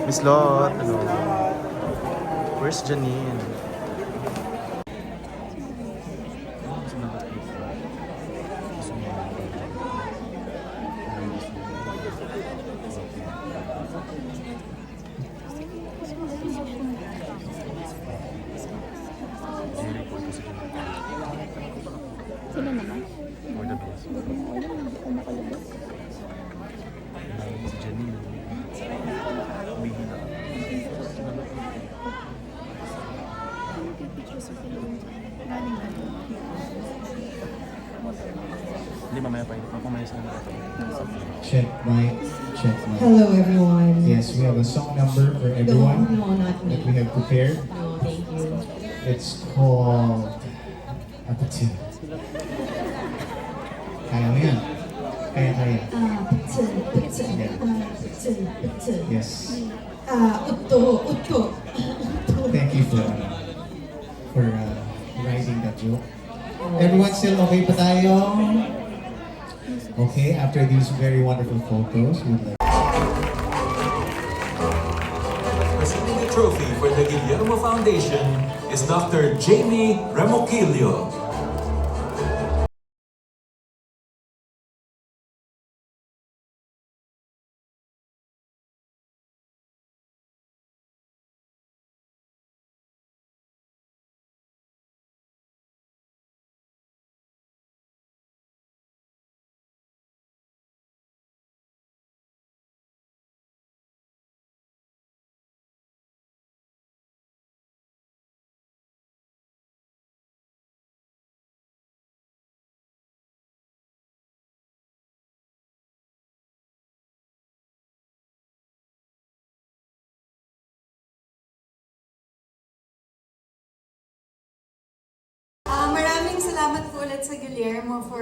Miss Lot, hello. Where's Janine? Sila naman. For the best. Wala naman ako makalabas. Si Janine. Bigyan na. Hindi, mamaya pa. Mamaya sila na ito. Check mic, check mic. Hello, everyone. Yes, we have a song number for everyone No, not me. that we have prepared. No, thank you. It's called Apatid. Kaya mo yan? Kaya. Putsun. Yes. Utto. Thank you for writing that joke. Everyone still okay pa tayo? Okay, after these very wonderful photos, we'd like Receiving the trophy for the Guillermo Foundation is Dr. Jamie Remoquillo. Maraming salamat po ulit sa Guillermo for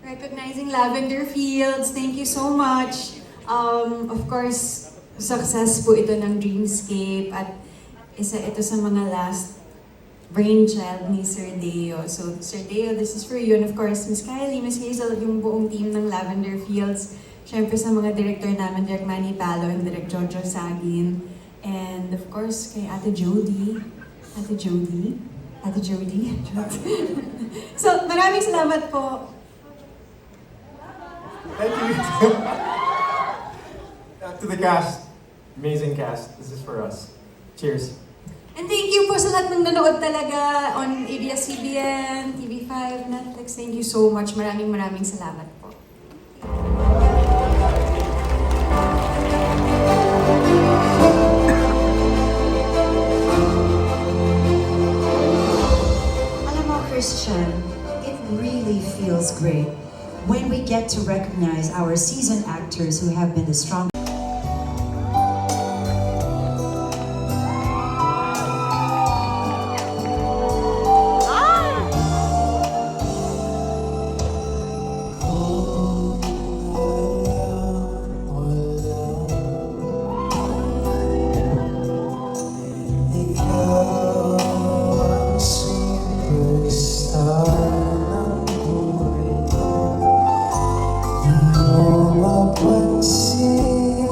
recognizing Lavender Fields. Thank you so much. Of course, success po ito ng Dreamscape at isa ito sa mga last brainchild ni Sir Deo. So, Sir Deo, this is for you. And of course, Miss Kylie, Miss Hazel, yung buong team ng Lavender Fields. Siyempre sa mga director namin, Direk Manny Palo and Direk Jojo Sagin. And of course, kay Ate Jody. So, maraming salamat po. Thank you. To the cast. Amazing cast. This is for us. Cheers. And thank you po sa lahat ng nanood talaga on ABS-CBN, TV5, Netflix. Thank you so much. Maraming salamat po. Alam mo, Christian, it really feels great when we get to recognize our seasoned actors who have been the strongest. Mapansin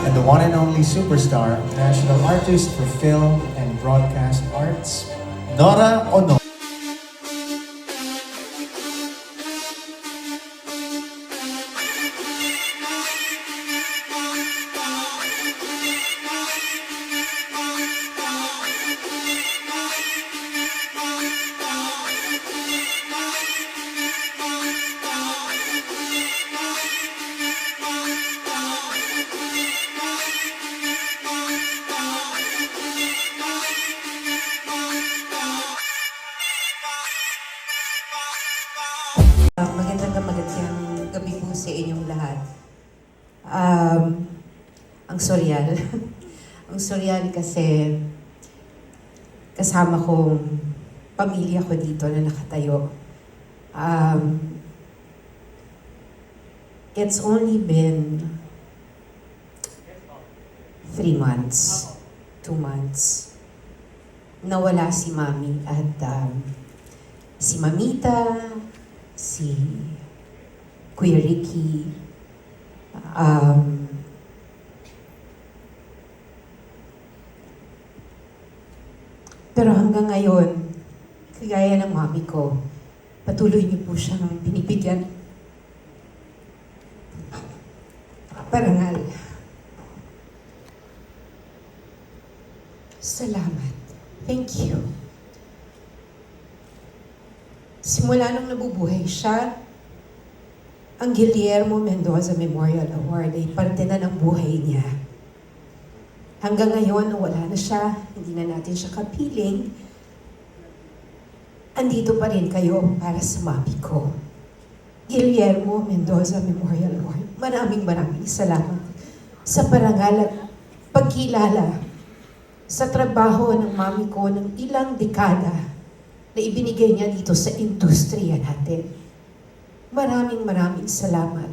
And the one and only superstar, national artist for film and broadcast arts, Nora Ono. Magandang gabi po sa inyong lahat. Ang surreal. Ang surreal kasi kasama kong pamilya ko dito na nakatayo. It's only been 3 months, 2 months. Nawala si Mami at si Mamita, si Kuya Ricky, pero hanggang ngayon, kagaya ng mami ko, patuloy niyo po siyang binibigyan parangal. Salamat. Thank you. Simula nung nabubuhay siya, ang Guillermo Mendoza Memorial Award ay parte na ng buhay niya. Hanggang ngayon, wala na siya, hindi na natin siya kapiling, andito pa rin kayo para sa mami ko. Guillermo Mendoza Memorial Award. Maraming salamat sa parangal at pagkilala sa trabaho ng mami ko ng ilang dekada na ibinigay niya dito sa industriya natin. Maraming salamat.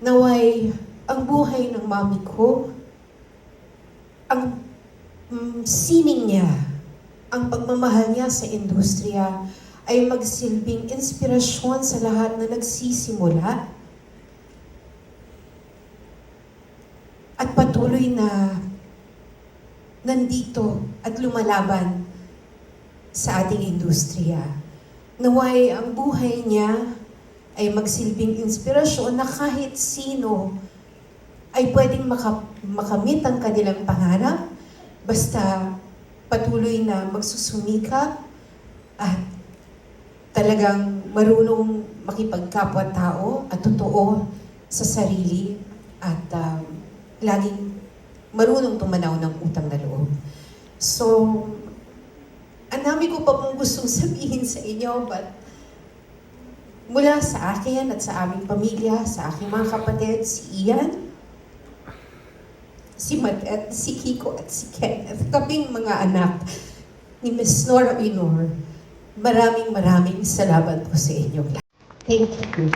Naway, ang buhay ng mami ko, ang sining niya, ang pagmamahal niya sa industriya ay magsilbing inspirasyon sa lahat na nagsisimula at patuloy na nandito at lumalaban sa ating industriya. Naway, ang buhay niya ay magsilbing inspirasyon na kahit sino ay pwedeng makamit ang kanilang pangarap basta patuloy na magsusumikap at talagang marunong makipagkapwa-tao at totoo sa sarili at laging marunong tumanaw ng utang na loob. So, ang dami ko pa pong gustong sabihin sa inyo, but mula sa akin at sa aming pamilya, sa aking mga kapatid, si Ian, si Matet, si Kiko at si Kenneth, kaming mga anak ni Miss Nora Inor, maraming salamat po sa inyo. Thank you.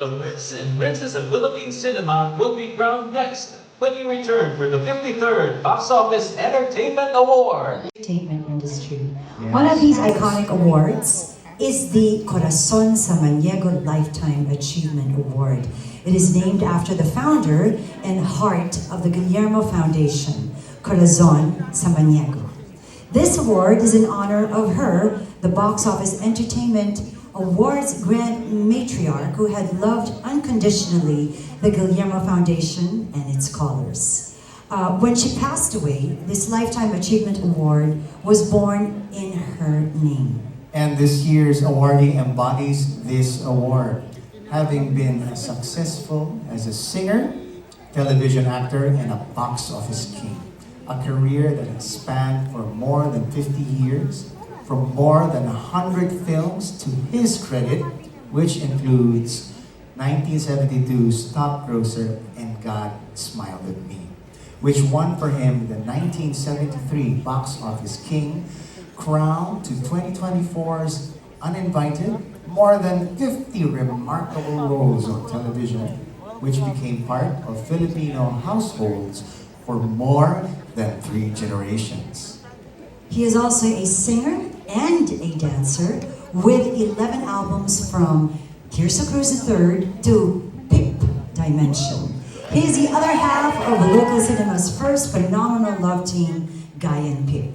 The Ritz and Princess of Philippine Cinema will be crowned next when we return for the 53rd Box Office Entertainment Award. Entertainment industry. One of these iconic awards is the Corazon Samaniego Lifetime Achievement Award. It is named after the founder and heart of the Guillermo Foundation. Corazon Samaniego. This award is in honor of her, the Box Office Entertainment Awards Grand Matriarch who had loved unconditionally the Guillermo Foundation and its scholars. When she passed away, this Lifetime Achievement Award was born in her name. And this year's awardee embodies this award, having been as successful as a singer, television actor, and a box office king. A career that has spanned for more than 50 years, from more than 100 films to his credit, which includes 1972's top grosser And God Smiled at Me, which won for him the 1973 Box Office King, crown to 2024's Uninvited, more than 50 remarkable roles on television, which became part of Filipino households for more than 3 generations. He is also a singer and a dancer with 11 albums from Tirso Cruz III to Pip Dimension. He is the other half of local cinema's first phenomenal love team, Guy and Pip.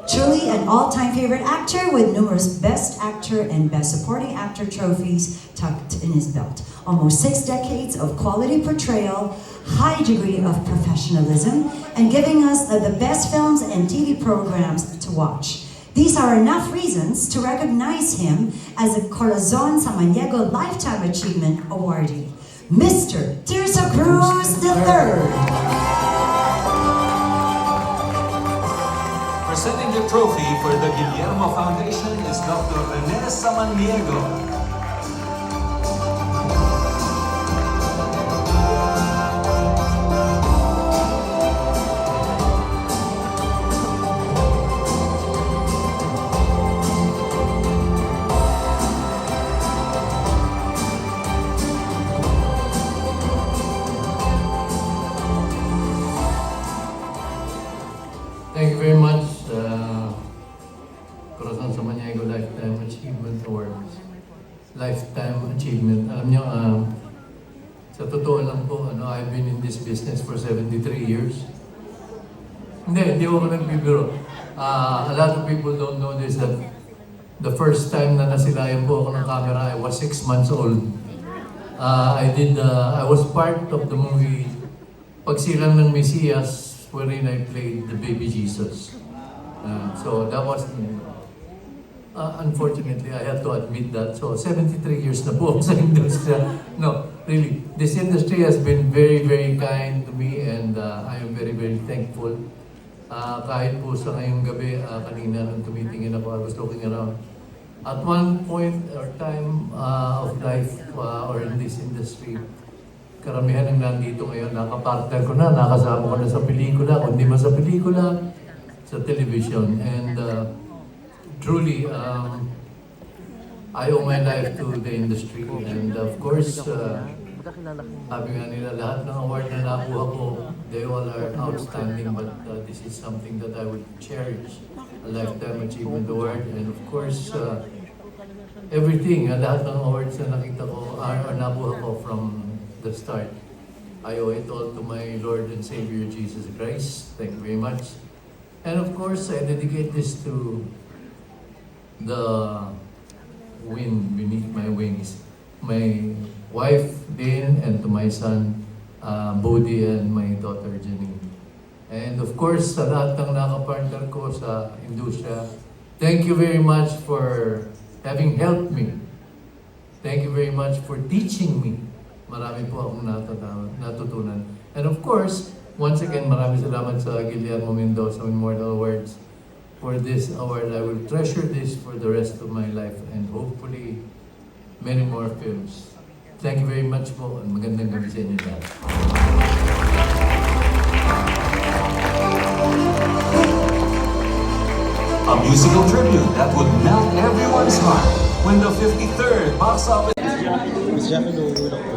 Truly an all-time favorite actor with numerous Best Actor and Best Supporting Actor trophies tucked in his belt. Almost 6 decades of quality portrayal, high degree of professionalism, and giving us the best films and TV programs to watch. These are enough reasons to recognize him as a Corazon Samaniego Lifetime Achievement Awardee, Mr. Tirso Cruz III. Presenting the trophy for the Guillermo Foundation is Dr. Rene Samaniego. Thank you very much, Corazon Samaniego Lifetime Achievement Awards. Lifetime Achievement. Alam niyo, sa totoo lang po, I've been in this business for 73 years. Hindi ako nagbibiro. A lot of people don't know this, that the first time na nasilayan po ako ng camera, I was 6 months old. I was part of the movie Pagsilang ng Mesiyas, wherein I played the baby Jesus. So that was, unfortunately, I have to admit that. So 73 years na po sa industry. No, really, this industry has been very, very kind to me, and I am very, very thankful. Kahit po sa ngayong gabi, kanina nung tumitingin ako, I was looking around. At one point or time of life or in this industry, karamihan ng nandito ngayon, nakapartner ko na, nakasama ko na sa pelikula, kundi man sa pelikula, sa television. And truly, I owe my life to the industry. And of course, sabi nga nila, lahat ng award na nakuha ko, they all are outstanding, but this is something that I would cherish, a Lifetime Achievement Award. And of course, everything, lahat ng awards na nakita ko, or nakuha ko from the start. I owe it all to my Lord and Savior Jesus Christ. Thank you very much. And of course, I dedicate this to the wind beneath my wings, my wife Din, and to my son Bodhi, and my daughter Janine. And of course, sa lahat ng nakapartner ko sa industriya, thank you very much for having helped me. Thank you very much for teaching me. Marami po akong natutunan. And of course, once again, maraming salamat sa Guillermo Mendoza Memorial Awards. For this award, I will treasure this for the rest of my life and hopefully many more films. Thank you very much po, and magandang gabi sa inyo lahat. A musical tribute that would melt everyone's heart when the 53rd Box Office Miss Jackie Lou, Dr.